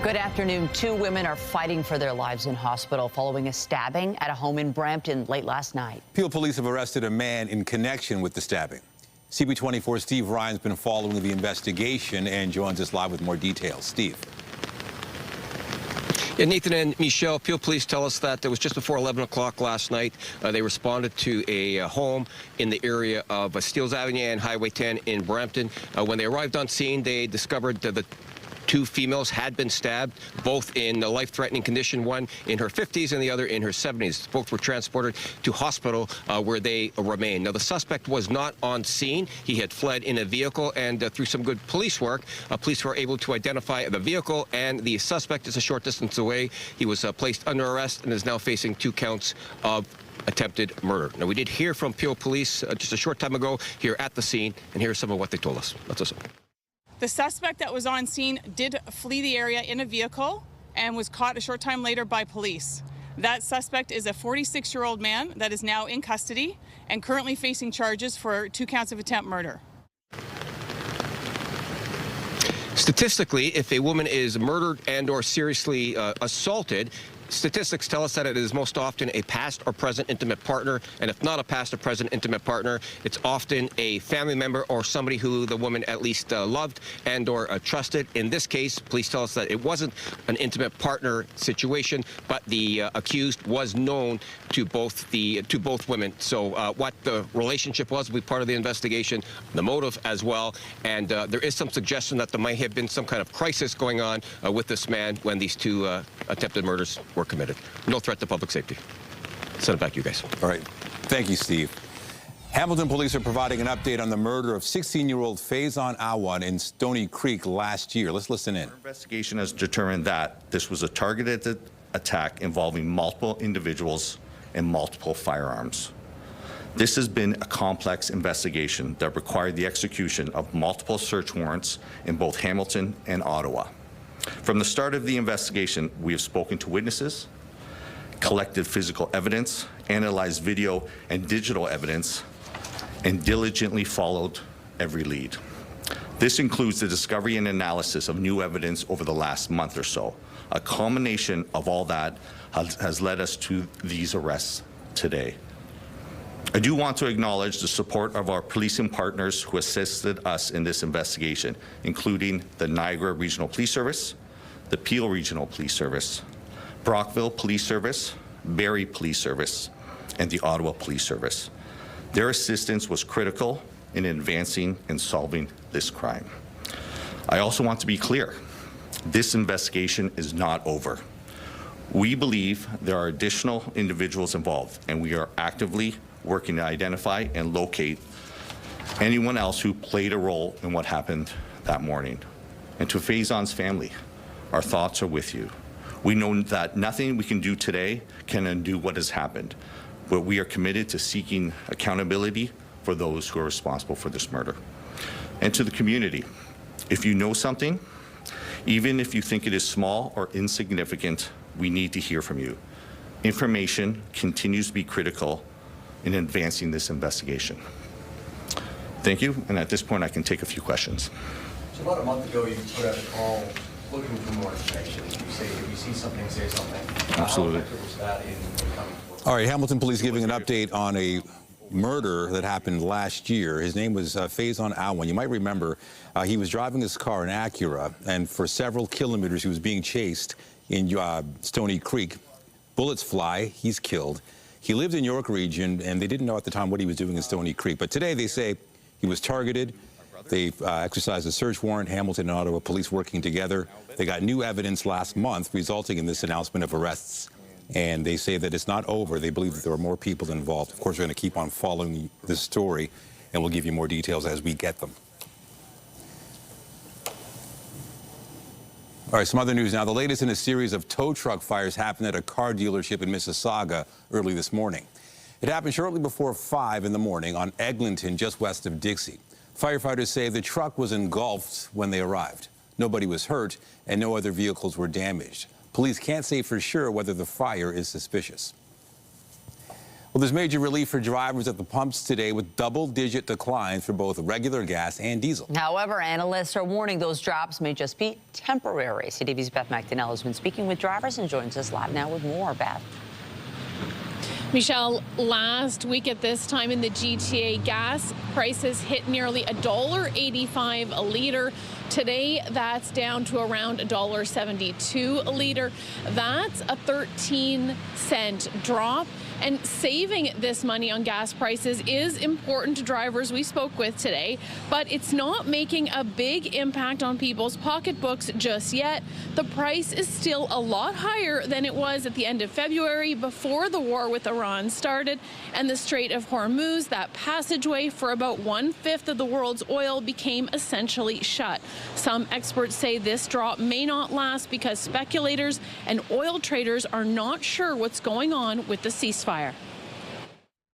Good afternoon. Two women are fighting for their lives in hospital following a stabbing at a home in Brampton late last night. Peel police have arrested a man in connection with the stabbing. CB24's Steve Ryan's been following the investigation and joins us live with more details. Steve. Yeah, Nathan and Michelle, Peel police tell us that it was just before 11 o'clock last night. They responded to a home in the area of Steeles Avenue and Highway 10 in Brampton. When they arrived on scene, they discovered the two females had been stabbed, both in a life-threatening condition, one in her 50s and the other in her 70s. Both were transported to hospital where they remain. Now, the suspect was not on scene. He had fled in a vehicle, and through some good police work, police were able to identify the vehicle, and the suspect is a short distance away. He was placed under arrest and is now facing 2 counts of attempted murder. Now, we did hear from Peel police just a short time ago here at the scene, and here's some of what they told us. Let's listen. The suspect that was on scene did flee the area in a vehicle and was caught a short time later by police. That suspect is a 46-year-old man that is now in custody and currently facing charges for 2 counts of attempt murder. Statistically, if a woman is murdered and or seriously assaulted, statistics tell us that it is most often a past or present intimate partner, and if not a past or present intimate partner, it's often a family member or somebody who the woman at least loved and or trusted. In this case, police tell us that it wasn't an intimate partner situation, but the accused was known to both women. So what the relationship was will be part of the investigation, the motive as well, and there is some suggestion that there might have been some kind of crisis going on with this man when these 2 attempted murders were committed. No threat to public safety. Send it back to you guys. All right. Thank you, Steve. Hamilton police are providing an update on the murder of 16-year-old Faison Awan in Stony Creek last year. Let's listen in. Our investigation has determined that this was a targeted attack involving multiple individuals and multiple firearms. This has been a complex investigation that required the execution of multiple search warrants in both Hamilton and Ottawa. From the start of the investigation, we have spoken to witnesses, collected physical evidence, analyzed video and digital evidence, and diligently followed every lead. This includes the discovery and analysis of new evidence over the last month or so. A culmination of all that has led us to these arrests today. I do want to acknowledge the support of our policing partners who assisted us in this investigation, including the Niagara Regional Police Service, the Peel Regional Police Service, Brockville Police Service, Barrie Police Service, and the Ottawa Police Service. Their assistance was critical in advancing and solving this crime. I also want to be clear, this investigation is not over. We believe there are additional individuals involved, and we are actively working to identify and locate anyone else who played a role in what happened that morning. And to Faison's family, our thoughts are with you. We know that nothing we can do today can undo what has happened, but we are committed to seeking accountability for those who are responsible for this murder. And to the community, if you know something, even if you think it is small or insignificant, we need to hear from you. Information continues to be critical in advancing this investigation. Thank you, and at this point I can take a few questions. So about a month ago you put out a call looking for more information. You say if you see something, say something. Absolutely. How effective was that in coming forward? All right, Hamilton police giving an update on a murder that happened last year. His name was Faison Awan. You might remember he was driving his car, an Acura, and for several kilometers he was being chased in Stony Creek. Bullets fly, he's killed. He lived in York Region, and they didn't know at the time what he was doing in Stony Creek. But today they say he was targeted. They exercised a search warrant, Hamilton and Ottawa police working together. They got new evidence last month resulting in this announcement of arrests. And they say that it's not over. They believe that there are more people involved. Of course, we're going to keep on following this story, and we'll give you more details as we get them. All right, some other news now. The latest in a series of tow truck fires happened at a car dealership in Mississauga early this morning. It happened shortly before 5 in the morning on Eglinton, just west of Dixie. Firefighters say the truck was engulfed when they arrived. Nobody was hurt, and no other vehicles were damaged. Police can't say for sure whether the fire is suspicious. Well, there's major relief for drivers at the pumps today with double-digit declines for both regular gas and diesel. However, analysts are warning those drops may just be temporary. CTV's Beth MacDonell has been speaking with drivers and joins us live now with more. Beth. Michelle, last week at this time in the GTA, gas prices hit nearly $1.85 a liter. Today, that's down to around $1.72 a liter. That's a 13-cent drop. And saving this money on gas prices is important to drivers we spoke with today, but it's not making a big impact on people's pocketbooks just yet. The price is still a lot higher than it was at the end of February before the war with Iran started, and the Strait of Hormuz, that passageway for about 1/5 of the world's oil, became essentially shut. Some experts say this drop may not last because speculators and oil traders are not sure what's going on with the ceasefire.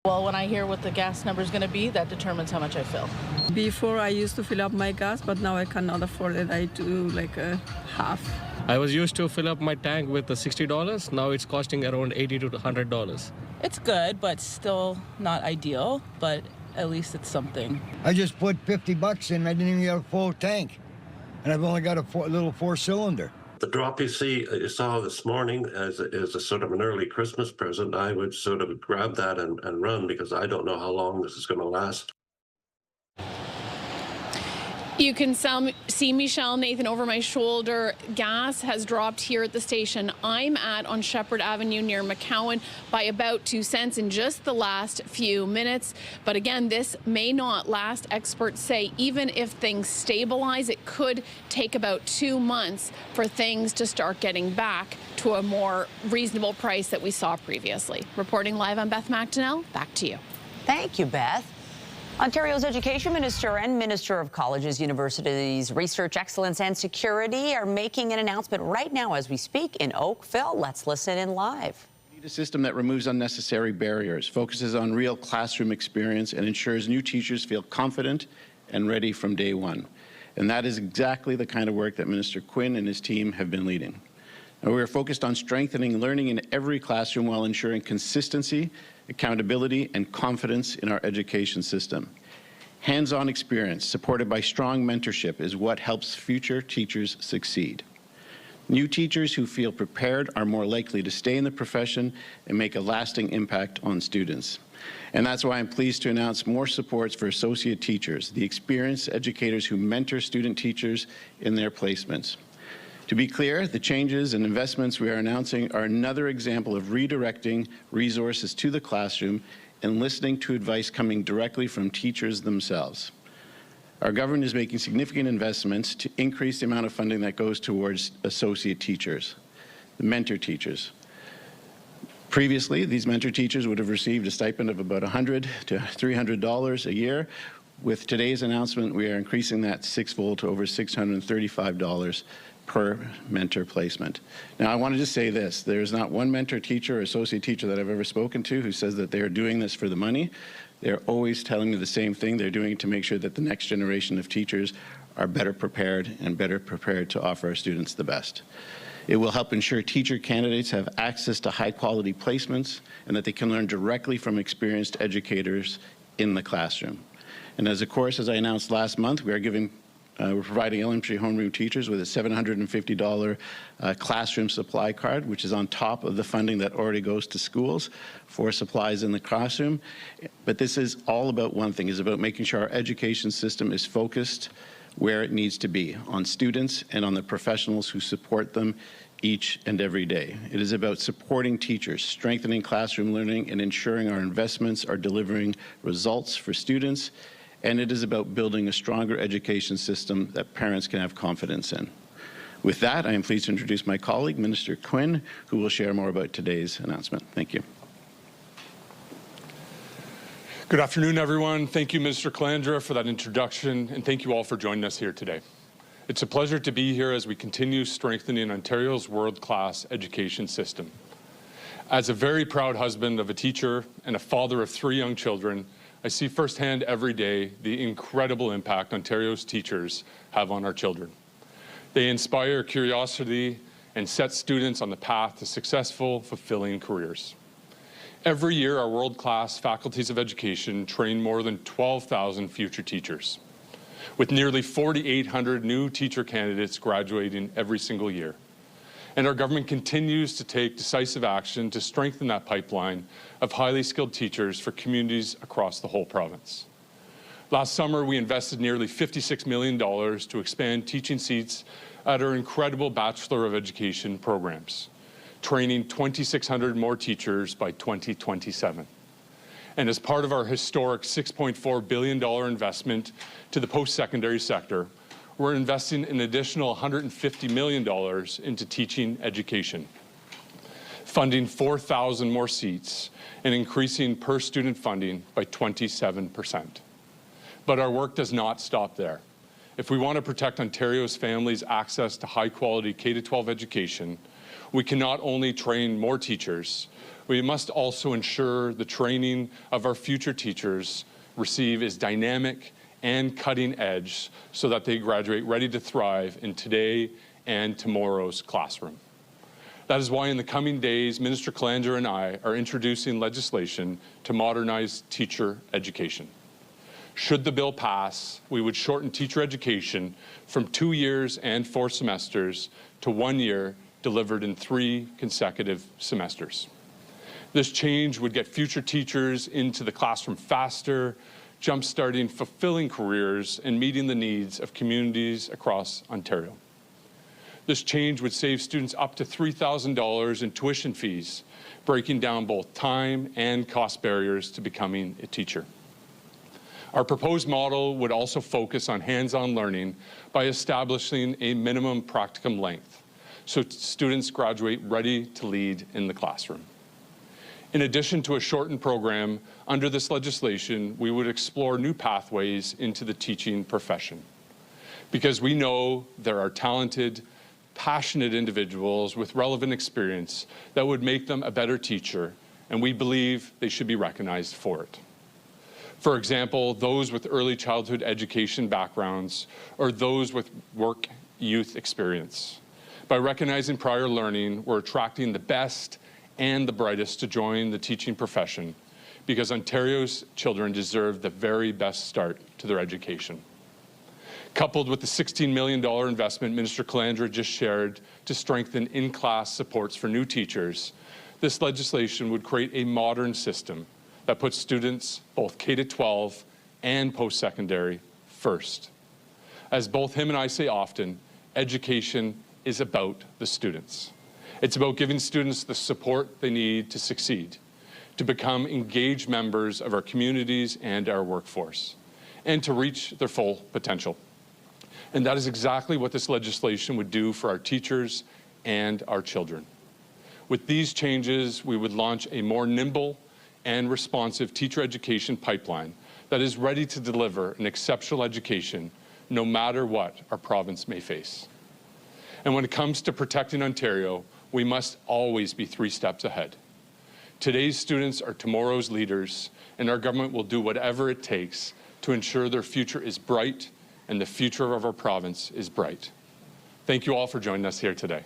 Well, when I hear what the gas number is going to be, that determines how much I fill. Before I used to fill up my gas, but now I cannot afford it. I do like a half. I was used to fill up my tank with the $60. Now it's costing around $80 to $100. It's good, but still not ideal, but at least it's something. I just put 50 bucks in. I didn't even get a full tank, and I've only got a little 4-cylinder. The drop you saw this morning as a sort of an early Christmas present, I would sort of grab that and run, because I don't know how long this is going to last. You can see Michelle, Nathan, over my shoulder. Gas has dropped here at the station I'm at on Shepherd Avenue near McCowan by about 2 cents in just the last few minutes. But again, this may not last. Experts say even if things stabilize, it could take about 2 months for things to start getting back to a more reasonable price that we saw previously. Reporting live, I'm Beth MacDonell. Back to you. Thank you, Beth. Ontario's Education Minister and Minister of Colleges, Universities, Research Excellence and Security are making an announcement right now as we speak in Oakville. Let's listen in live. We need a system that removes unnecessary barriers, focuses on real classroom experience, and ensures new teachers feel confident and ready from day one. And that is exactly the kind of work that Minister Quinn and his team have been leading. And we are focused on strengthening learning in every classroom while ensuring consistency, accountability, and confidence in our education system. Hands-on experience supported by strong mentorship is what helps future teachers succeed. New teachers who feel prepared are more likely to stay in the profession and make a lasting impact on students. And that's why I'm pleased to announce more supports for associate teachers, the experienced educators who mentor student teachers in their placements. To be clear, the changes and investments we are announcing are another example of redirecting resources to the classroom and listening to advice coming directly from teachers themselves. Our government is making significant investments to increase the amount of funding that goes towards associate teachers, the mentor teachers. Previously, these mentor teachers would have received a stipend of about $100 to $300 a year. With today's announcement, we are increasing that sixfold to over $635 per mentor placement. Now, I want to just say this. There's not one mentor teacher or associate teacher that I've ever spoken to who says that they are doing this for the money. They're always telling me the same thing. They're doing it to make sure that the next generation of teachers are better prepared to offer our students the best. It will help ensure teacher candidates have access to high-quality placements and that they can learn directly from experienced educators in the classroom. And as I announced last month, we're providing elementary homeroom teachers with a $750 classroom supply card, which is on top of the funding that already goes to schools for supplies in the classroom. But this is all about one thing. It's about making sure our education system is focused where it needs to be, on students and on the professionals who support them each and every day. It is about supporting teachers, strengthening classroom learning, and ensuring our investments are delivering results for students. And it is about building a stronger education system that parents can have confidence in. With that, I am pleased to introduce my colleague, Minister Quinn, who will share more about today's announcement. Thank you. Good afternoon, everyone. Thank you, Minister Calandra, for that introduction, and thank you all for joining us here today. It's a pleasure to be here as we continue strengthening Ontario's world-class education system. As a very proud husband of a teacher and a father of 3 young children, I see firsthand every day the incredible impact Ontario's teachers have on our children. They inspire curiosity and set students on the path to successful, fulfilling careers. Every year, our world-class faculties of education train more than 12,000 future teachers, with nearly 4,800 new teacher candidates graduating every single year. And our government continues to take decisive action to strengthen that pipeline of highly skilled teachers for communities across the whole province. Last summer, we invested nearly $56 million to expand teaching seats at our incredible Bachelor of Education programs, training 2,600 more teachers by 2027. And as part of our historic $6.4 billion investment to the post-secondary sector, we're investing an additional $150 million into teaching education, funding 4,000 more seats and increasing per student funding by 27%. But our work does not stop there. If we want to protect Ontario's families' access to high-quality K-12 education, we can not only train more teachers, we must also ensure the training of our future teachers receive is dynamic and cutting edge so that they graduate ready to thrive in today and tomorrow's classroom. That is why in the coming days, Minister Calandra and I are introducing legislation to modernize teacher education. Should the bill pass, we would shorten teacher education from 2 years and 4 semesters to 1 year delivered in 3 consecutive semesters. This change would get future teachers into the classroom faster, jump-starting fulfilling careers and meeting the needs of communities across Ontario. This change would save students up to $3,000 in tuition fees, breaking down both time and cost barriers to becoming a teacher. Our proposed model would also focus on hands-on learning by establishing a minimum practicum length, so students graduate ready to lead in the classroom. In addition to a shortened program, under this legislation, we would explore new pathways into the teaching profession, because we know there are talented, passionate individuals with relevant experience that would make them a better teacher, and we believe they should be recognized for it. For example, those with early childhood education backgrounds or those with work youth experience. By recognizing prior learning, we're attracting the best and the brightest to join the teaching profession, because Ontario's children deserve the very best start to their education. Coupled with the $16 million investment Minister Calandra just shared to strengthen in-class supports for new teachers, this legislation would create a modern system that puts students, both K-12 and post-secondary, first. As both him and I say often, education is about the students. It's about giving students the support they need to succeed, to become engaged members of our communities and our workforce, and to reach their full potential. And that is exactly what this legislation would do for our teachers and our children. With these changes, we would launch a more nimble and responsive teacher education pipeline that is ready to deliver an exceptional education no matter what our province may face. And when it comes to protecting Ontario, we must always be 3 steps ahead. Today's students are tomorrow's leaders, and our government will do whatever it takes to ensure their future is bright and the future of our province is bright. Thank you all for joining us here today.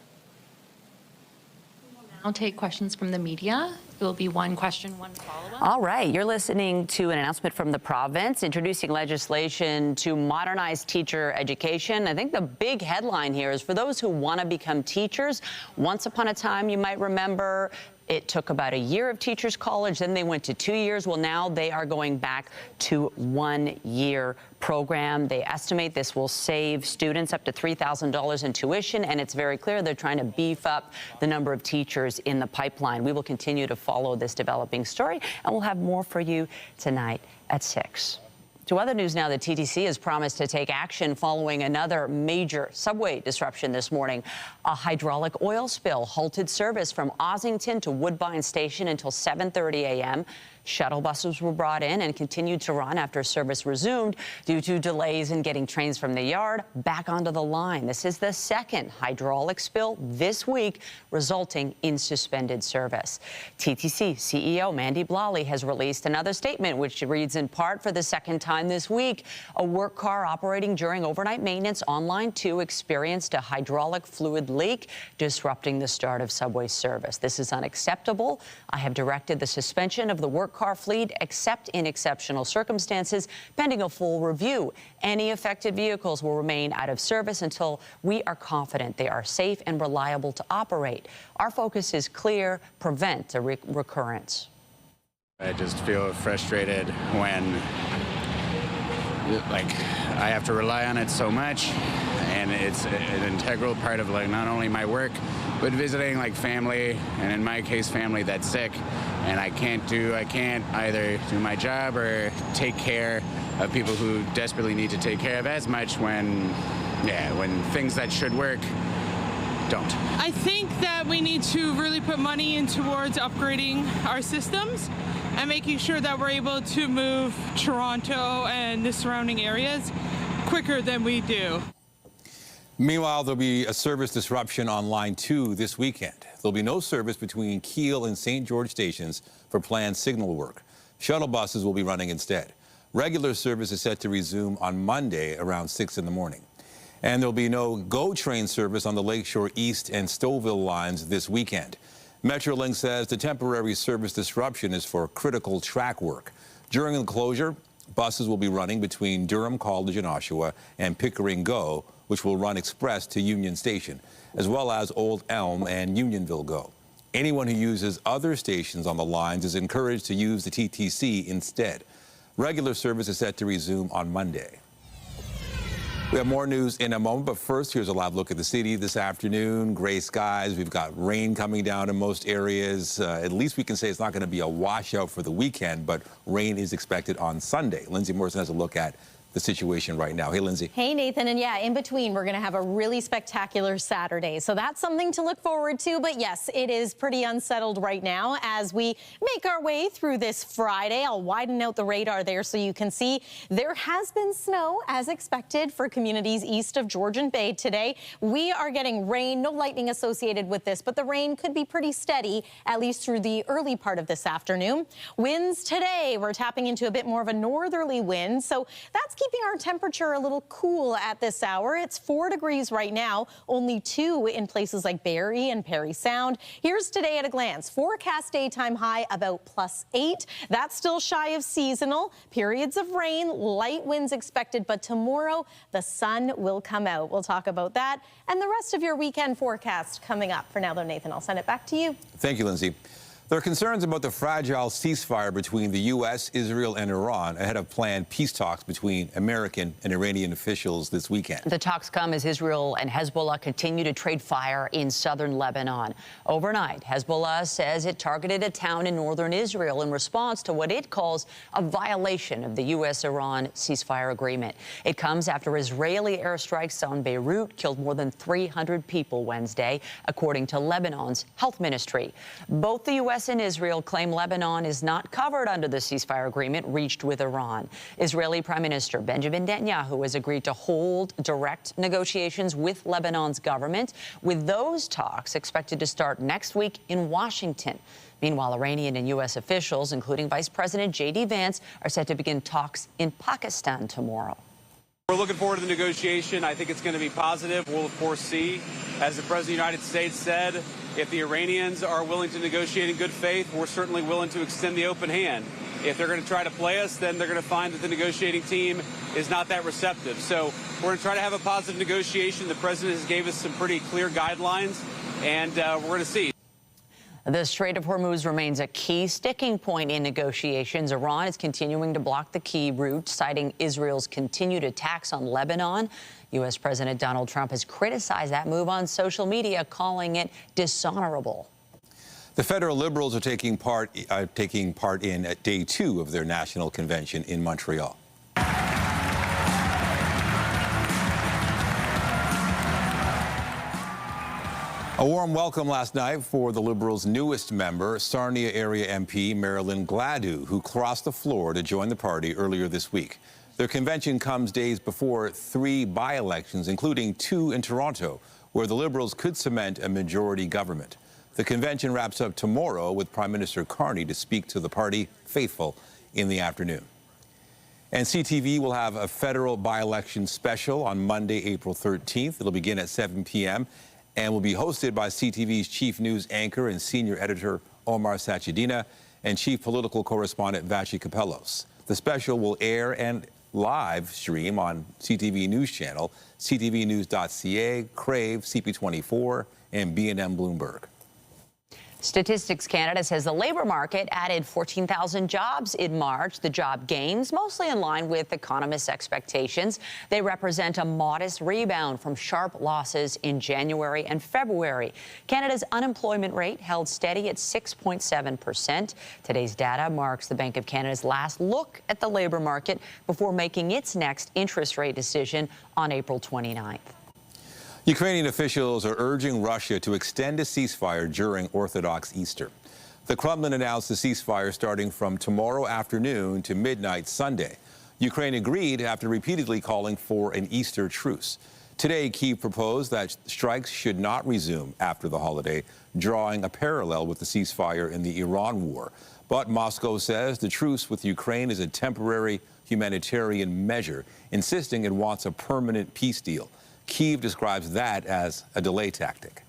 I'll take questions from the media. It will be 1 question, 1 follow-up. All right, you're listening to an announcement from the province introducing legislation to modernize teacher education. I think the big headline here is for those who want to become teachers. Once upon a time, you might remember, it took about a year of teachers college, then they went to 2 years. Well, now they are going back to 1 year program. They estimate this will save students up to $3,000 in tuition, and it's very clear they're trying to beef up the number of teachers in the pipeline. We will continue to follow this developing story, and we'll have more for you tonight at 6. To other news now, the TTC has promised to take action following another major subway disruption this morning. A hydraulic oil spill halted service from Ossington to Woodbine Station until 7:30 a.m. Shuttle buses were brought in and continued to run after service resumed due to delays in getting trains from the yard back onto the line. This is the second hydraulic spill this week, resulting in suspended service. TTC CEO Mandy Blolly has released another statement, which reads in part, for the second time this week, a work car operating during overnight maintenance on Line 2 experienced a hydraulic fluid leak, disrupting the start of subway service. This is unacceptable. I have directed the suspension of the work car fleet, except in exceptional circumstances, pending a full review. Any affected vehicles will remain out of service until we are confident they are safe and reliable to operate. Our focus is clear: prevent a recurrence. I just feel frustrated when, like, I have to rely on it so much, and it's an integral part of, like, not only my work, but visiting, like, family, and in my case, family that's sick, and I can't either do my job or take care of people who desperately need to take care of as much when things that should work don't. I think that we need to really put money in towards upgrading our systems and making sure that we're able to move Toronto and the surrounding areas quicker than we do. Meanwhile, there'll be a service disruption on Line 2 this weekend. There'll be no service between Keele and St. George stations for planned signal work. Shuttle buses will be running instead. Regular service is set to resume on Monday around 6 in the morning. And there'll be no GO train service on the Lakeshore East and Stouffville lines this weekend. Metrolink says the temporary service disruption is for critical track work. During the closure, buses will be running between Durham College in Oshawa and Pickering GO, which will run express to Union Station, as well as Old Elm and Unionville GO. Anyone who uses other stations on the lines is encouraged to use the TTC instead. Regular service is set to resume on Monday. We have more news in a moment, but first, here's a live look at the city this afternoon. Gray skies. We've got rain coming down in most areas. At least we can say it's not going to be a washout for the weekend, but rain is expected on Sunday. Lindsay Morrison has a look at the situation right now. Hey, Lindsay. Hey, Nathan. And yeah, in between, we're going to have a really spectacular Saturday. So that's something to look forward to. But yes, it is pretty unsettled right now as we make our way through this Friday. I'll widen out the radar there so you can see there has been snow as expected for communities east of Georgian Bay today. We are getting rain, no lightning associated with this, but the rain could be pretty steady, at least through the early part of this afternoon. Winds today, we're tapping into a bit more of a northerly wind. So that's keeping our temperature a little cool at this hour. It's 4 degrees right now, only 2 in places like Barrie and Parry Sound. Here's today at a glance. Forecast daytime high about +8. That's still shy of seasonal. Periods of rain, light winds expected, but tomorrow the sun will come out. We'll talk about that and the rest of your weekend forecast coming up. For now, though, Nathan, I'll send it back to you. Thank you, Lindsay. There are concerns about the fragile ceasefire between the U.S., Israel, and Iran ahead of planned peace talks between American and Iranian officials this weekend. The talks come as Israel and Hezbollah continue to trade fire in southern Lebanon. Overnight, Hezbollah says it targeted a town in northern Israel in response to what it calls a violation of the U.S.-Iran ceasefire agreement. It comes after Israeli airstrikes on Beirut killed more than 300 people Wednesday, according to Lebanon's health ministry. Both the U.S. and Israel claim Lebanon is not covered under the ceasefire agreement reached with Iran. Israeli Prime Minister Benjamin Netanyahu has agreed to hold direct negotiations with Lebanon's government, with those talks expected to start next week in Washington. Meanwhile, Iranian and U.S. officials, including Vice President J.D. Vance, are set to begin talks in Pakistan tomorrow. We're looking forward to the negotiation. I think it's going to be positive. We'll, of course, see. As the President of the United States said, if the Iranians are willing to negotiate in good faith, we're certainly willing to extend the open hand. If they're going to try to play us, then they're going to find that the negotiating team is not that receptive. So we're going to try to have a positive negotiation. The President has gave us some pretty clear guidelines, and we're going to see. The Strait of Hormuz remains a key sticking point in negotiations. Iran is continuing to block the key route, citing Israel's continued attacks on Lebanon. U.S. President Donald Trump has criticized that move on social media, calling it dishonorable. The federal Liberals are taking part in at day 2 of their national convention in Montreal. A warm welcome last night for the Liberals' newest member, Sarnia area MP Marilyn Gladu, who crossed the floor to join the party earlier this week. Their convention comes days before 3 by-elections, including 2 in Toronto, where the Liberals could cement a majority government. The convention wraps up tomorrow with Prime Minister Carney to speak to the party faithful in the afternoon. And CTV will have a federal by-election special on Monday, April 13th. It'll begin at 7 p.m. and will be hosted by CTV's chief news anchor and senior editor Omar Sachedina and chief political correspondent Vachi Kapelos. The special will air and live stream on CTV News Channel, ctvnews.ca, Crave, CP24, and B&M Bloomberg. Statistics Canada says the labor market added 14,000 jobs in March. The job gains, mostly in line with economists' expectations. They represent a modest rebound from sharp losses in January and February. Canada's unemployment rate held steady at 6.7%. Today's data marks the Bank of Canada's last look at the labor market before making its next interest rate decision on April 29th. Ukrainian officials are urging Russia to extend a ceasefire during Orthodox Easter. The Kremlin announced the ceasefire starting from tomorrow afternoon to midnight Sunday. Ukraine agreed after repeatedly calling for an Easter truce. Today, Kyiv proposed that strikes should not resume after the holiday, drawing a parallel with the ceasefire in the Iran war. But Moscow says the truce with Ukraine is a temporary humanitarian measure, insisting it wants a permanent peace deal. Kyiv describes that as a delay tactic.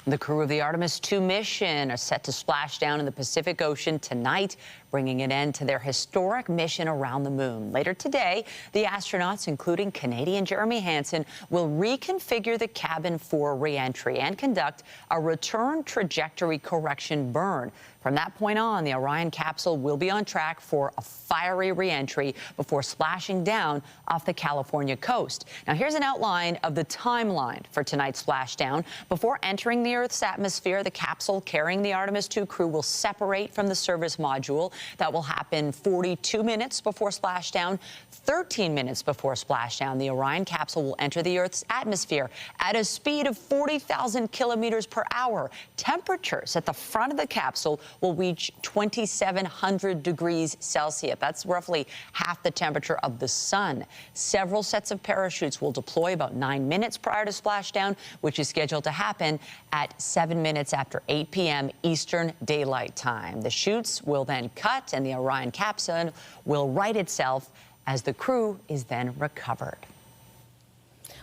The crew of the Artemis II mission are set to splash down in the Pacific Ocean tonight, bringing an end to their historic mission around the moon. Later today, the astronauts, including Canadian Jeremy Hansen, will reconfigure the cabin for re-entry and conduct a return trajectory correction burn. From that point on, the Orion capsule will be on track for a fiery re-entry before splashing down off the California coast. Now, here's an outline of the timeline for tonight's splashdown. Before entering the Earth's atmosphere, the capsule carrying the Artemis II crew will separate from the service module. That will happen 42 minutes before splashdown. 13 minutes before splashdown, the Orion capsule will enter the Earth's atmosphere at a speed of 40,000 kilometers per hour. Temperatures at the front of the capsule will reach 2,700 degrees Celsius. That's roughly half the temperature of the sun. Several sets of parachutes will deploy about 9 minutes prior to splashdown, which is scheduled to happen at 7 minutes after 8 p.m. Eastern Daylight Time. The chutes will then cut and the Orion capsule will right itself as the crew is then recovered.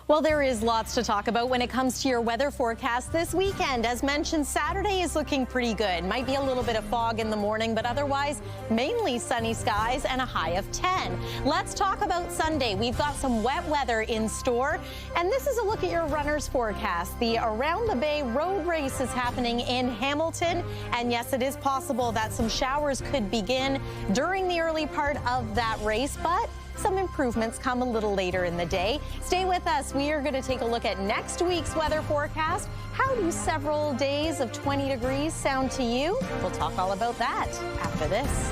Well, there is lots to talk about when it comes to your weather forecast this weekend. As mentioned, Saturday is looking pretty good. Might be a little bit of fog in the morning, but otherwise mainly sunny skies and a high of 10. Let's talk about Sunday. We've got some wet weather in store, and this is a look at your runner's forecast. The Around the Bay road race is happening in Hamilton, and yes, it is possible that some showers could begin during the early part of that race, but some improvements come a little later in the day. Stay with us. We are going to take a look at next week's weather forecast. How do several days of 20 degrees sound to you? We'll talk all about that after this.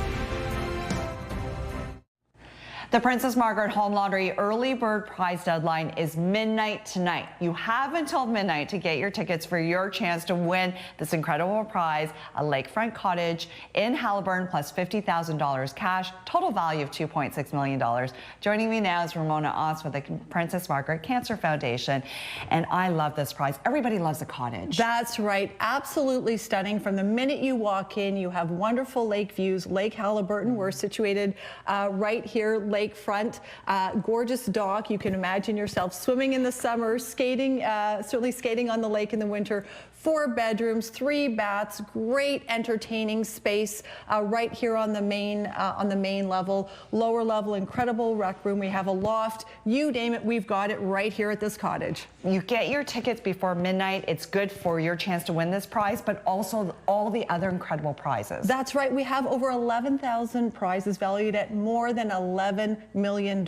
The Princess Margaret Home Lottery early bird prize deadline is midnight tonight. You have until midnight to get your tickets for your chance to win this incredible prize, a lakefront cottage in Haliburton plus $50,000 cash, total value of $2.6 million. Joining me now is Ramona Oss with the Princess Margaret Cancer Foundation. And I love this prize. Everybody loves a cottage. That's right. Absolutely stunning. From the minute you walk in, you have wonderful lake views. Lake Haliburton, we're situated right here, lakefront, gorgeous dock. You can imagine yourself swimming in the summer, skating, certainly skating on the lake in the winter. 4 bedrooms, 3 baths, great entertaining space right here on the main level. Lower level, incredible rec room. We have a loft. You name it, we've got it right here at this cottage. You get your tickets before midnight. It's good for your chance to win this prize, but also all the other incredible prizes. That's right. We have over 11,000 prizes valued at more than $11 million,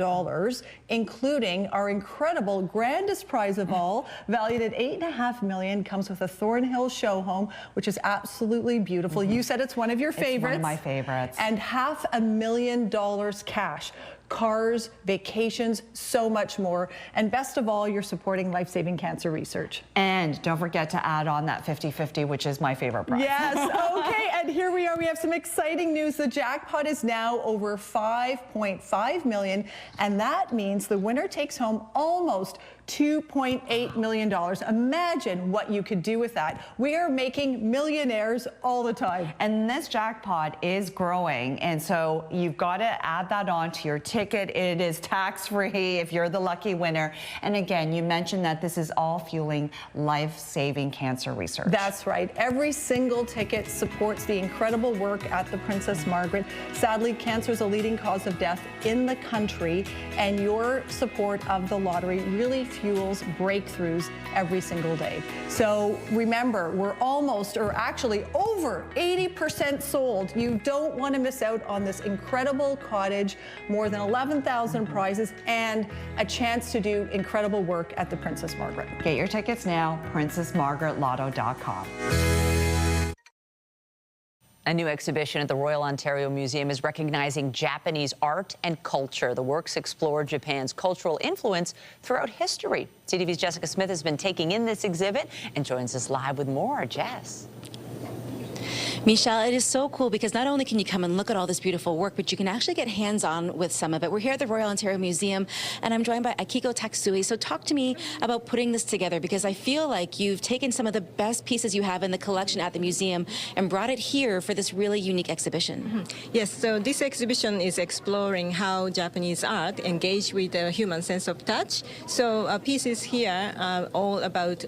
including our incredible grandest prize of all, valued at $8.5 million, comes with a Thornhill show home, which is absolutely beautiful. You said it's one of your favorites. It's one of my favorites. And $500,000 cash. cars, vacations, so much more. And best of all, you're supporting life-saving cancer research. And don't forget to add on that 50-50, which is my favorite prize. Yes, okay, and here we are. We have some exciting news. The jackpot is now over $5.5 million, and that means the winner takes home almost $2.8 million. Imagine what you could do with that. We are making millionaires all the time. And this jackpot is growing, and so you've got to add that on to your ticket. It is tax-free if you're the lucky winner. And again, you mentioned that this is all fueling life-saving cancer research. That's right. Every single ticket supports the incredible work at the Princess Margaret. Sadly, cancer is a leading cause of death in the country, and your support of the lottery really fuels breakthroughs every single day. So remember, we're almost, or actually over 80% sold. You don't want to miss out on this incredible cottage, more than 11,000 prizes, and a chance to do incredible work at the Princess Margaret. Get your tickets now, princessmargaretlotto.com. A new exhibition at the Royal Ontario Museum is recognizing Japanese art and culture. The works explore Japan's cultural influence throughout history. CTV's Jessica Smith has been taking in this exhibit and joins us live with more. Jess. Michelle, it is so cool because not only can you come and look at all this beautiful work, but you can actually get hands-on with some of it. We're here at the Royal Ontario Museum, and I'm joined by Akiko Taksui. So talk to me about putting this together, because I feel like you've taken some of the best pieces you have in the collection at the museum and brought it here for this really unique exhibition. Yes, so this exhibition is exploring how Japanese art engage with the human sense of touch. So pieces here are all about,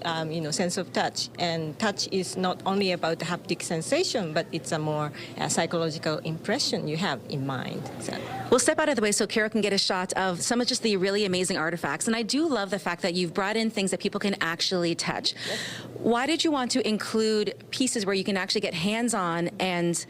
sense of touch. And touch is not only about the haptic sensation, but it's a more psychological impression you have in mind. So. We'll step out of the way so Carol can get a shot of some of just the really amazing artifacts. And I do love the fact that you've brought in things that people can actually touch. Yes. Why did you want to include pieces where you can actually get hands-on and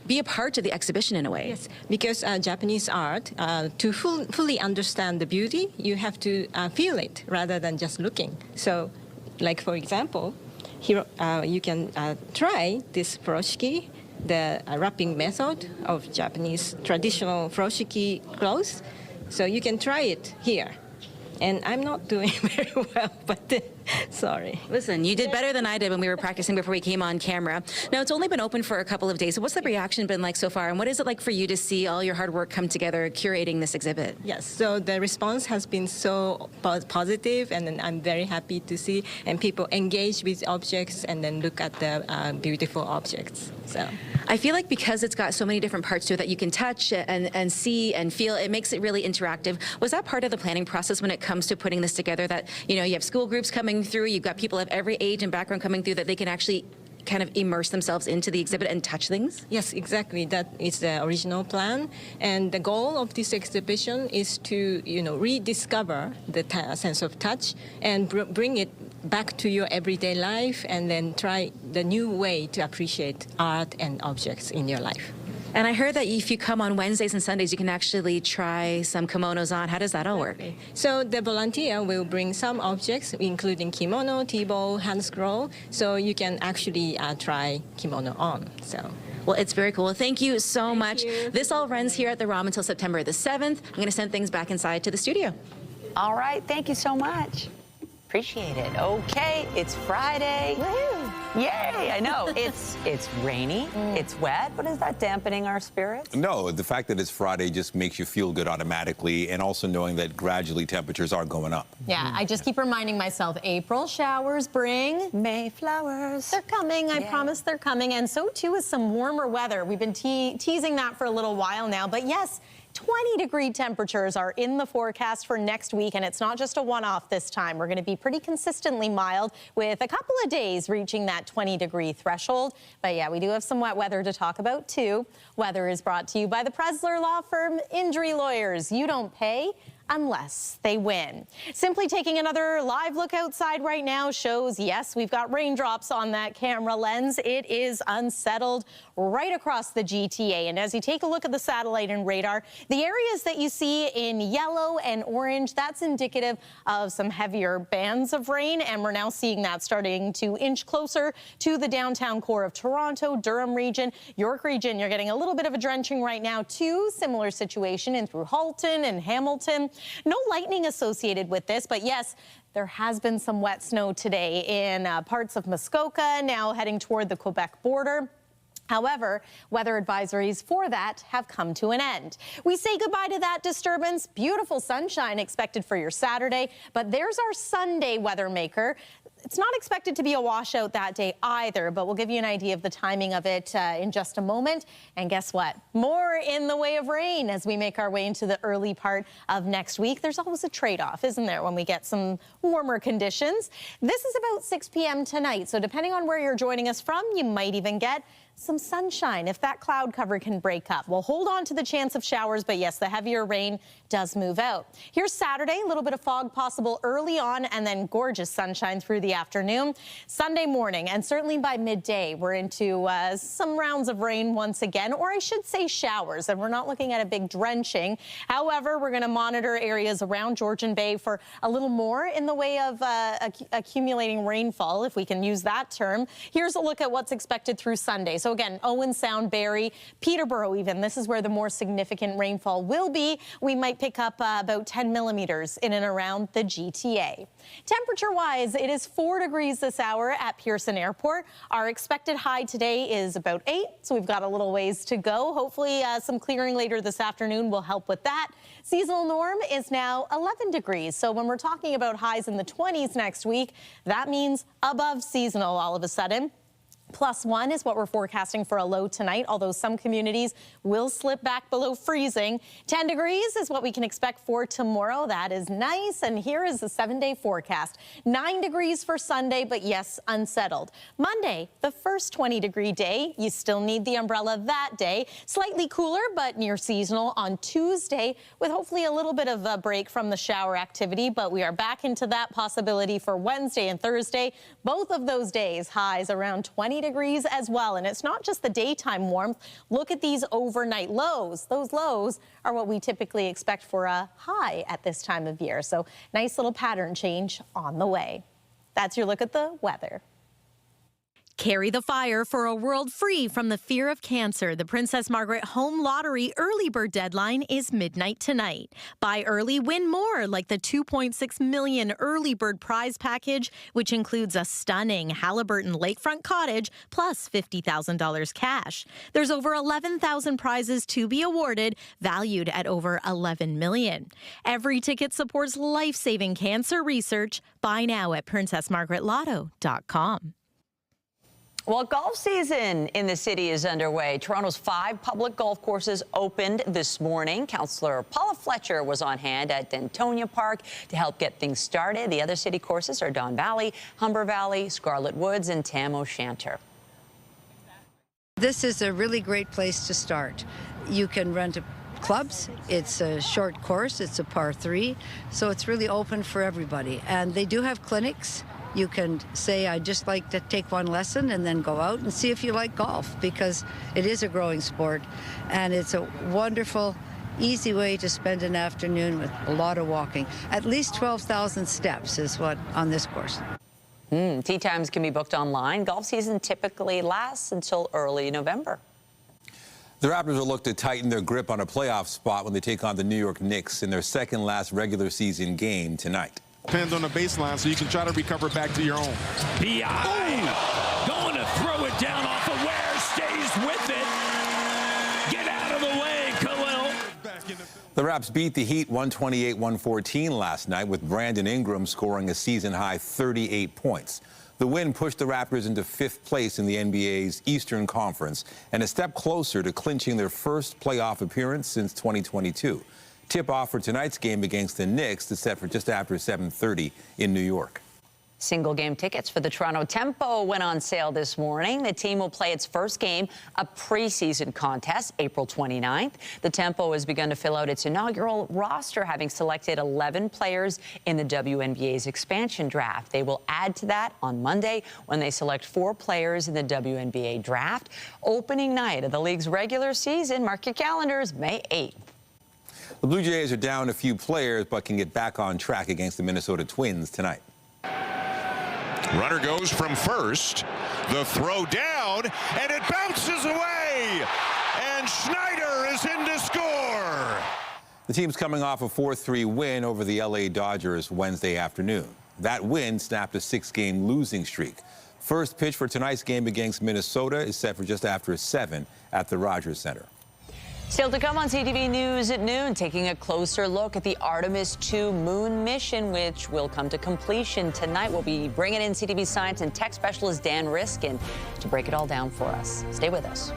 be a part of the exhibition in a way? Yes, because Japanese art, to fully understand the beauty, you have to feel it rather than just looking. So, like for example, here you can try this furoshiki, the wrapping method of Japanese traditional furoshiki clothes. So you can try it here. And I'm not doing very well, but sorry. Listen, you did better than I did when we were practicing before we came on camera. Now, it's only been open for a couple of days. So what's the reaction been like so far? And what is it like for you to see all your hard work come together curating this exhibit? Yes, so the response has been so positive, and then I'm very happy to see and people engage with objects and then look at the beautiful objects. So I feel like because it's got so many different parts to it that you can touch and see and feel, it makes it really interactive. Was that part of the planning process when it comes to putting this together, that, you have school groups coming through, you've got people of every age and background coming through, that they can actually kind of immerse themselves into the exhibit and touch things? Yes, exactly. That is the original plan. And the goal of this exhibition is to, rediscover the sense of touch and bring it back to your everyday life, and then try the new way to appreciate art and objects in your life. And I heard that if you come on Wednesdays and Sundays, you can actually try some kimonos on. How does that all work? So the volunteer will bring some objects, including kimono, tea-bowl, hand scroll, so you can actually try kimono on. So. Well, it's very cool. Thank you so much. This all runs here at the ROM until September the 7th. I'm going to send things back inside to the studio. All right. Thank you so much. Appreciate it. Okay, it's Friday. Woo! Yay! I know it's rainy, it's wet, but is that dampening our spirits? No, the fact that it's Friday just makes you feel good automatically, and also knowing that gradually temperatures are going up. Yeah, I just keep reminding myself, April showers bring May flowers. They're coming, I promise they're coming, and so too is some warmer weather. We've been teasing that for a little while now, but yes, 20-degree temperatures are in the forecast for next week, and it's not just a one-off this time. We're going to be pretty consistently mild, with a couple of days reaching that 20-degree threshold. But yeah, we do have some wet weather to talk about too. Weather is brought to you by the Presler Law Firm Injury Lawyers. You don't pay unless they win. Simply taking another live look outside right now shows, yes, we've got raindrops on that camera lens. It is unsettled right across the GTA. And as you take a look at the satellite and radar, the areas that you see in yellow and orange, that's indicative of some heavier bands of rain. And we're now seeing that starting to inch closer to the downtown core of Toronto, Durham region, York region. You're getting a little bit of a drenching right now too. Similar situation in through Halton and Hamilton. No lightning associated with this, but yes, there has been some wet snow today in parts of Muskoka, now heading toward the Quebec border. However, weather advisories for that have come to an end. We say goodbye to that disturbance. Beautiful sunshine expected for your Saturday, but there's our Sunday weather maker. It's not expected to be a washout that day either, but we'll give you an idea of the timing of it in just a moment. And guess what? More in the way of rain as we make our way into the early part of next week. There's always a trade-off, isn't there, when we get some warmer conditions? This is about 6 p.m. tonight, so depending on where you're joining us from, you might even get some sunshine if that cloud cover can break up. We'll hold on to the chance of showers, but yes, the heavier rain does move out. Here's Saturday, a little bit of fog possible early on and then gorgeous sunshine through the afternoon. Sunday morning and certainly by midday, we're into some rounds of rain once again, or I should say showers, and we're not looking at a big drenching. However, we're going to monitor areas around Georgian Bay for a little more in the way of accumulating rainfall, if we can use that term. Here's a look at what's expected through Sunday. So again, Owen Sound, Barrie, Peterborough even. This is where the more significant rainfall will be. We might pick up about 10 millimeters in and around the GTA. Temperature-wise, it is 4 degrees this hour at Pearson Airport. Our expected high today is about 8, so we've got a little ways to go. Hopefully some clearing later this afternoon will help with that. Seasonal norm is now 11 degrees. So when we're talking about highs in the 20s next week, that means above seasonal all of a sudden. +1 is what we're forecasting for a low tonight, although some communities will slip back below freezing. 10 degrees is what we can expect for tomorrow. That is nice. And here is the 7-day forecast. 9 degrees for Sunday, but yes, unsettled. Monday, the first 20-degree day. You still need the umbrella that day. Slightly cooler, but near seasonal on Tuesday, with hopefully a little bit of a break from the shower activity. But we are back into that possibility for Wednesday and Thursday. Both of those days, highs around 20 degrees as well. And it's not just the daytime warmth. Look at these overnight lows. Those lows are what we typically expect for a high at this time of year. So nice little pattern change on the way. That's your look at the weather. Carry the fire for a world free from the fear of cancer. The Princess Margaret Home Lottery early bird deadline is midnight tonight. Buy early, win more, like the $2.6 million early bird prize package, which includes a stunning Halliburton lakefront cottage plus $50,000 cash. There's over 11,000 prizes to be awarded, valued at over $11 million. Every ticket supports life-saving cancer research. Buy now at princessmargaretlotto.com. Well, golf season in the city is underway. Toronto's 5 public golf courses opened this morning. Councillor Paula Fletcher was on hand at Dentonia Park to help get things started. The other city courses are Don Valley, Humber Valley, Scarlet Woods, and Tam O'Shanter. This is a really great place to start. You can rent clubs. It's a short course. It's a par 3, so it's really open for everybody. And they do have clinics. You can say, I'd just like to take one lesson and then go out and see if you like golf, because it is a growing sport and it's a wonderful, easy way to spend an afternoon with a lot of walking. At least 12,000 steps is what on this course. Tee times can be booked online. Golf season typically lasts until early November. The Raptors will look to tighten their grip on a playoff spot when they take on the New York Knicks in their second last regular season game tonight. Depends on the baseline, so you can try to recover back to your own. B.I. going to throw it down off of Ware, stays with it. Get out of the way, Khalil. The Raps beat the Heat 128-114 last night, with Brandon Ingram scoring a season-high 38 points. The win pushed the Raptors into 5th place in the NBA's Eastern Conference and a step closer to clinching their first playoff appearance since 2022. Tip-off for tonight's game against the Knicks is set for just after 7:30 in New York. Single game tickets for the Toronto Tempo went on sale this morning. The team will play its first game, a preseason contest, April 29th. The Tempo has begun to fill out its inaugural roster, having selected 11 players in the WNBA's expansion draft. They will add to that on Monday when they select 4 players in the WNBA draft. Opening night of the league's regular season, mark your calendars, May 8th. The Blue Jays are down a few players, but can get back on track against the Minnesota Twins tonight. Runner goes from first. The throw down, and it bounces away. And Schneider is in to score. The team's coming off a 4-3 win over the LA Dodgers Wednesday afternoon. That win snapped a 6-game losing streak. First pitch for tonight's game against Minnesota is set for just after 7 at the Rogers Center. Still to come on CTV News at noon, taking a closer look at the Artemis II moon mission, which will come to completion tonight. We'll be bringing in CTV science and tech specialist Dan Riskin to break it all down for us. Stay with us.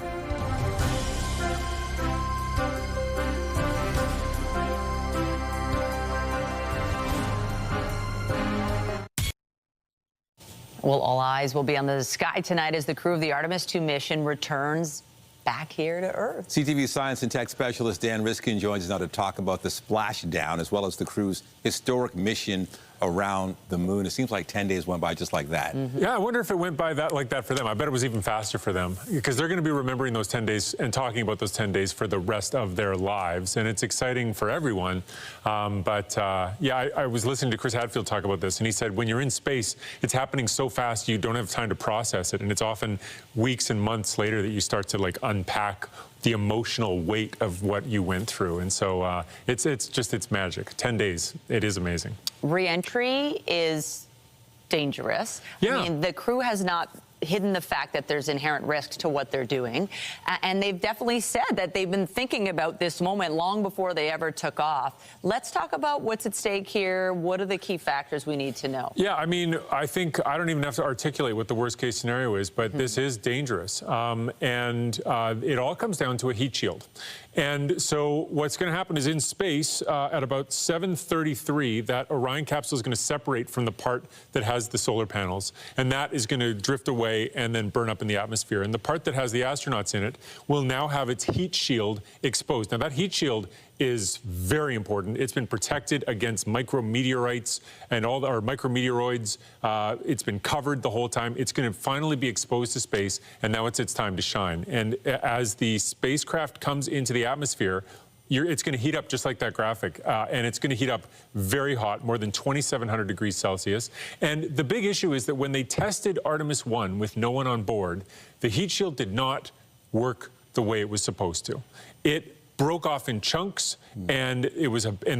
Well, all eyes will be on the sky tonight as the crew of the Artemis II mission returns back here to Earth. CTV science and tech specialist Dan Riskin joins us now to talk about the splashdown as well as the crew's historic mission around the moon. It seems like 10 days went by just like that. Yeah, I wonder if it went by like that for them. I bet it was even faster for them because they're going to be remembering those 10 days and talking about those 10 days for the rest of their lives. And it's exciting for everyone. Yeah, I was listening to Chris Hadfield talk about this, and he said when you're in space, it's happening so fast you don't have time to process it. And it's often weeks and months later that you start to like unpack the emotional weight of what you went through. And so it's magic. 10 days, it is amazing. Re-entry is dangerous. Yeah. I mean, the crew has not hidden the fact that there's inherent risk to what they're doing. And they've definitely said that they've been thinking about this moment long before they ever took off. Let's talk about what's at stake here. What are the key factors we need to know? Yeah, I mean, I think I don't even have to articulate what the worst case scenario is, but this is dangerous. It all comes down to a heat shield. And so what's going to happen is in space at about 7:33, that Orion capsule is going to separate from the part that has the solar panels. And that is going to drift away and then burn up in the atmosphere. And the part that has the astronauts in it will now have its heat shield exposed. Now, that heat shield is very important. It's been protected against micrometeorites and all our micrometeoroids. It's been covered the whole time. It's going to finally be exposed to space, and now it's its time to shine. And as the spacecraft comes into the atmosphere, it's going to heat up just like that graphic, and it's going to heat up very hot, more than 2,700 degrees Celsius. And the big issue is that when they tested Artemis I with no one on board, the heat shield did not work the way it was supposed to. It broke off in chunks, and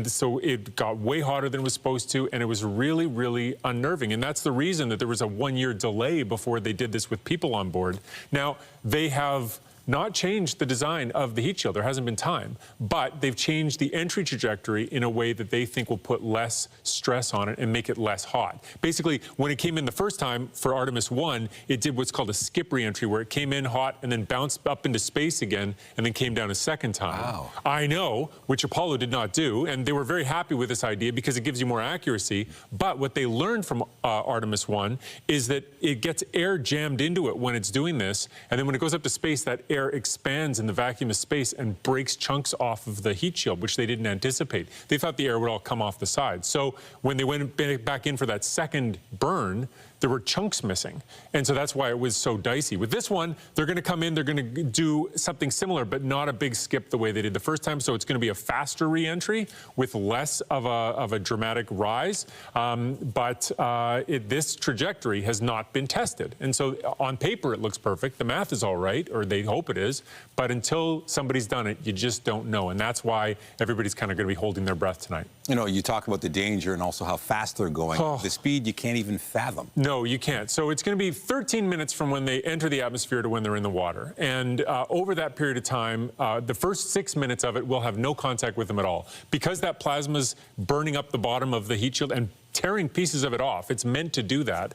so it got way hotter than it was supposed to, and it was really, really unnerving. And that's the reason that there was a 1-year delay before they did this with people on board. Now, they have not changed the design of the heat shield. There hasn't been time, but they've changed the entry trajectory in a way that they think will put less stress on it and make it less hot. Basically, when it came in the first time for Artemis I, it did what's called a skip re-entry, where it came in hot and then bounced up into space again and then came down a second time. Wow. I know, which Apollo did not do, and they were very happy with this idea because it gives you more accuracy. But what they learned from Artemis I is that it gets air jammed into it when it's doing this, and then when it goes up to space, that air expands in the vacuum of space and breaks chunks off of the heat shield, which they didn't anticipate. They thought the air would all come off the side. So when they went back in for that second burn, there were chunks missing. And so that's why it was so dicey. With this one, they're going to come in, they're going to do something similar, but not a big skip the way they did the first time. So it's going to be a faster re-entry with less of a dramatic rise. This trajectory has not been tested. And so on paper, it looks perfect. The math is all right, or they hope it is. But until somebody's done it, you just don't know. And that's why everybody's kind of going to be holding their breath tonight. You know, you talk about the danger and also how fast they're going. Oh. The speed you can't even fathom. No, you can't. So it's going to be 13 minutes from when they enter the atmosphere to when they're in the water. And over that period of time, the first 6 minutes of it will have no contact with them at all. Because that plasma's burning up the bottom of the heat shield and tearing pieces of it off. It's meant to do that.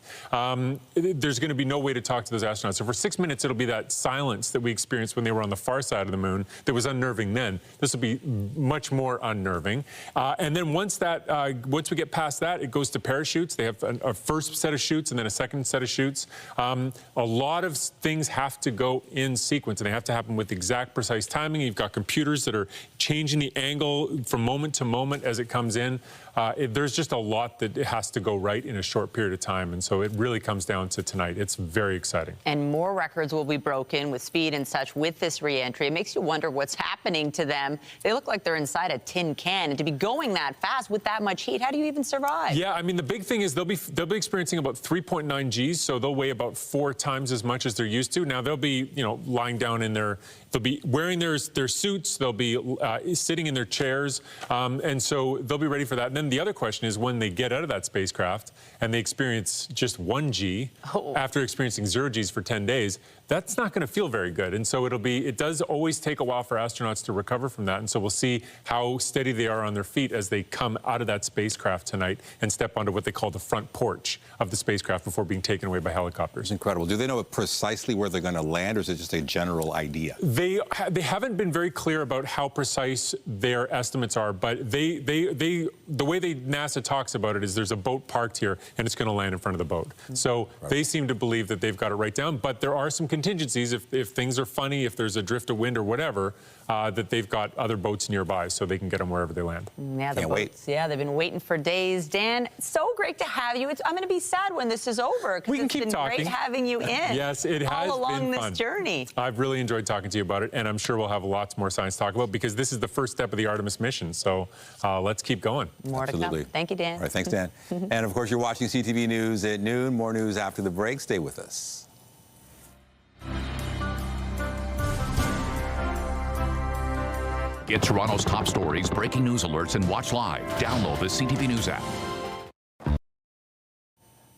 There's going to be no way to talk to those astronauts. So for 6 minutes, it'll be that silence that we experienced when they were on the far side of the moon that was unnerving then. This will be much more unnerving. And then once we get past that, it goes to parachutes. They have a first set of chutes and then a second set of chutes. A lot of things have to go in sequence, and they have to happen with exact, precise timing. You've got computers that are changing the angle from moment to moment as it comes in. There's just a lot that has to go right in a short period of time, and so it really comes down to tonight. It's very exciting. And more records will be broken with speed and such with this re-entry. It makes you wonder what's happening to them. They look like they're inside a tin can, and to be going that fast with that much heat, how do you even survive? Yeah, I mean, the big thing is they'll be experiencing about 3.9 Gs, so they'll weigh about 4 times as much as they're used to. Now, they'll be, lying down in they'll be wearing their suits, they'll be sitting in their chairs, and so they'll be ready for that. And then the other question is when they get out of that spacecraft and they experience just 1 G after experiencing 0 Gs for 10 days, that's not going to feel very good. And so it does always take a while for astronauts to recover from that. And so we'll see how steady they are on their feet as they come out of that spacecraft tonight and step onto what they call the front porch of the spacecraft before being taken away by helicopters. Incredible. Do they know precisely where they're going to land, or is it just a general idea? They haven't been very clear about how precise their estimates are, but the way NASA talks about it is there's a boat parked here and it's going to land in front of the boat. So they seem to believe that they've got it right down, but there are some contingencies if things are funny, if there's a drift of wind or whatever, that they've got other boats nearby so they can get them wherever they land. Yeah, the boats. Yeah, they've been waiting for days. Dan, so great to have you. I'm going to be sad when this is over. We can keep been talking. Great having you in. Yes, it has all along been fun. this journey. I've really enjoyed talking to you about it, and I'm sure we'll have lots more science to talk about because this is the first step of the Artemis mission. So let's keep going. More to come. Thank you, Dan. All right, thanks, Dan. And of course, you're watching CTV News at noon. More news after the break. Stay with us. Get Toronto's top stories, breaking news alerts, and watch live. Download the CTV News app.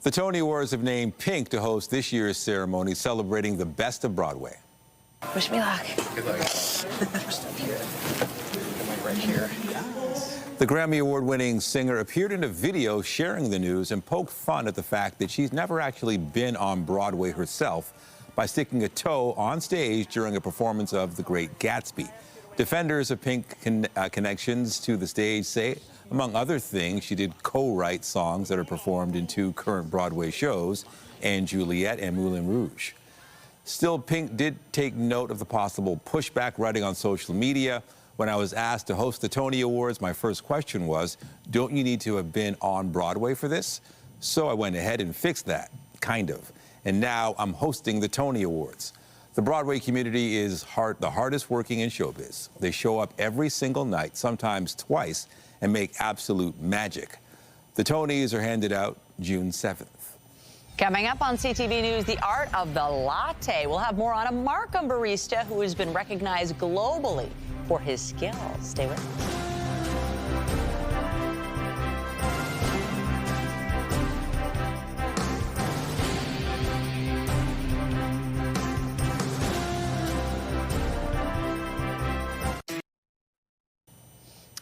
The Tony Awards have named Pink to host this year's ceremony celebrating the best of Broadway. Wish me luck. Good luck. Right here. The Grammy Award-winning singer appeared in a video sharing the news and poked fun at the fact that she's never actually been on Broadway herself by sticking a toe on stage during a performance of The Great Gatsby. Defenders of Pink connections to the stage say, among other things, she did co-write songs that are performed in 2 current Broadway shows, Anne Juliet and Moulin Rouge. Still, Pink did take note of the possible pushback, writing on social media. When I was asked to host the Tony Awards, my first question was, don't you need to have been on Broadway for this? So I went ahead and fixed that, kind of. And now I'm hosting the Tony Awards. The Broadway community is the hardest working in showbiz. They show up every single night, sometimes twice, and make absolute magic. The Tonys are handed out June 7th. Coming up on CTV News, the art of the latte. We'll have more on a Markham barista who has been recognized globally for his skills. Stay with us.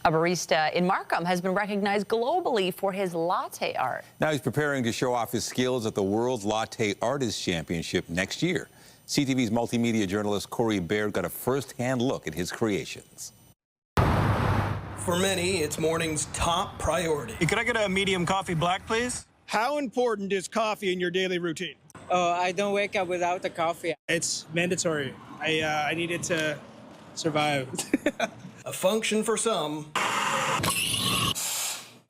A barista in Markham has been recognized globally for his latte art. Now he's preparing to show off his skills at the World Latte Artists Championship next year. CTV's multimedia journalist Corey Baird got a first-hand look at his creations. For many, it's morning's top priority. Could I get a medium coffee black, please? How important is coffee in your daily routine? Oh, I don't wake up without the coffee. It's mandatory. I need it to survive. A function for some,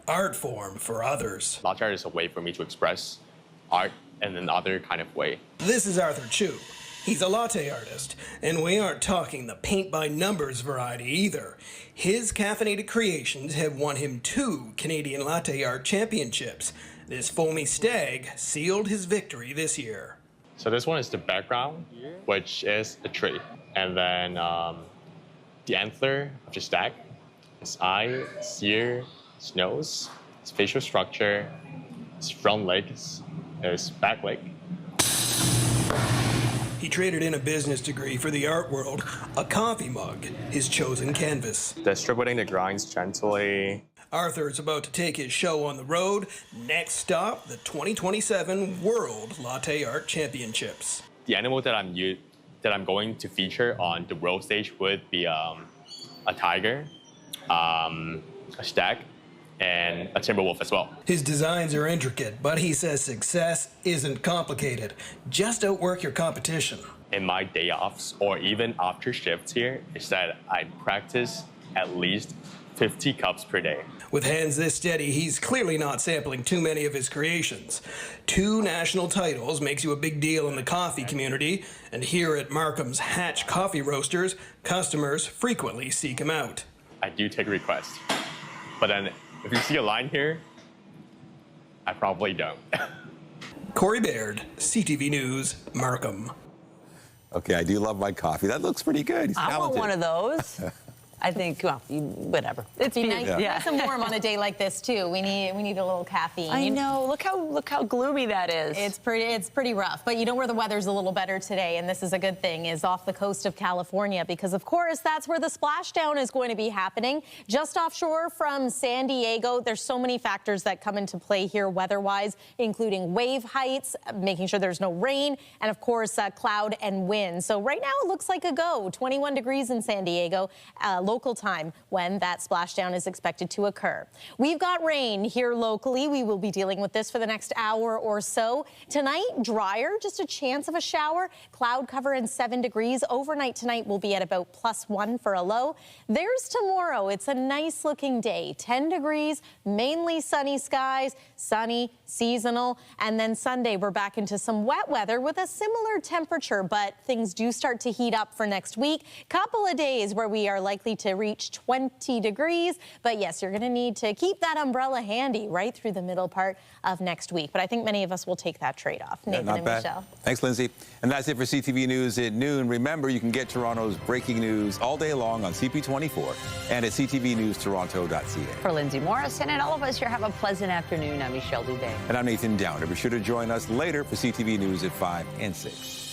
art form for others. Latte art is a way for me to express art in another kind of way. This is Arthur Chu. He's a latte artist, and we aren't talking the paint-by-numbers variety either. His caffeinated creations have won him 2 Canadian Latte Art Championships. This foamy stag sealed his victory this year. So this one is the background, which is a tree. And then the antler of the stag, his eye, his ear, his nose, his facial structure, his front legs, his back leg. He traded in a business degree for the art world, a coffee mug, his chosen canvas. Distributing the grinds gently. Arthur's about to take his show on the road. Next stop, the 2027 World Latte Art Championships. The animal that I'm going to feature on the world stage would be a tiger, a stag, and a timber wolf as well. His designs are intricate, but he says success isn't complicated. Just outwork your competition. In my day offs or even after shifts here, is that I practice at least 50 cups per day. With hands this steady, he's clearly not sampling too many of his creations. 2 national titles makes you a big deal in the coffee community, and here at Markham's Hatch Coffee Roasters, customers frequently seek him out. I do take requests, but then if you see a line here, I probably don't. Corey Baird, CTV News, Markham. Okay, I do love my coffee. That looks pretty good. He's I want talented. one of those. I think, well, whatever. It's It's nice, nice and warm on a day like this too. We need a little caffeine. I know. Look how gloomy that is. It's pretty rough. But you know where the weather's a little better today, and this is a good thing, is off the coast of California, because of course that's where the splashdown is going to be happening. Just offshore from San Diego. There's so many factors that come into play here weather-wise, including wave heights, making sure there's no rain, and of course cloud and wind. So right now it looks like a go. 21 degrees in San Diego. Local time when that splashdown is expected to occur. We've got rain here locally. We will be dealing with this for the next hour or so. Tonight, drier, just a chance of a shower. Cloud cover and 7 degrees. Overnight tonight will be at about +1 for a low. There's tomorrow. It's a nice looking day. 10 degrees, mainly sunny skies, sunny, seasonal. And then Sunday, we're back into some wet weather with a similar temperature, but things do start to heat up for next week. Couple of days where we are likely to reach 20 degrees. But yes, you're going to need to keep that umbrella handy right through the middle part of next week. But I think many of us will take that trade-off. Nathan Not and bad. Michelle. Thanks, Lindsay. And that's it for CTV News at noon. Remember, you can get Toronto's breaking news all day long on CP24 and at ctvnewstoronto.ca. For Lindsay Morrison and all of us here, have a pleasant afternoon. I'm Michelle Dubé. And I'm Nathan Downer. Be sure to join us later for CTV News at 5 and 6.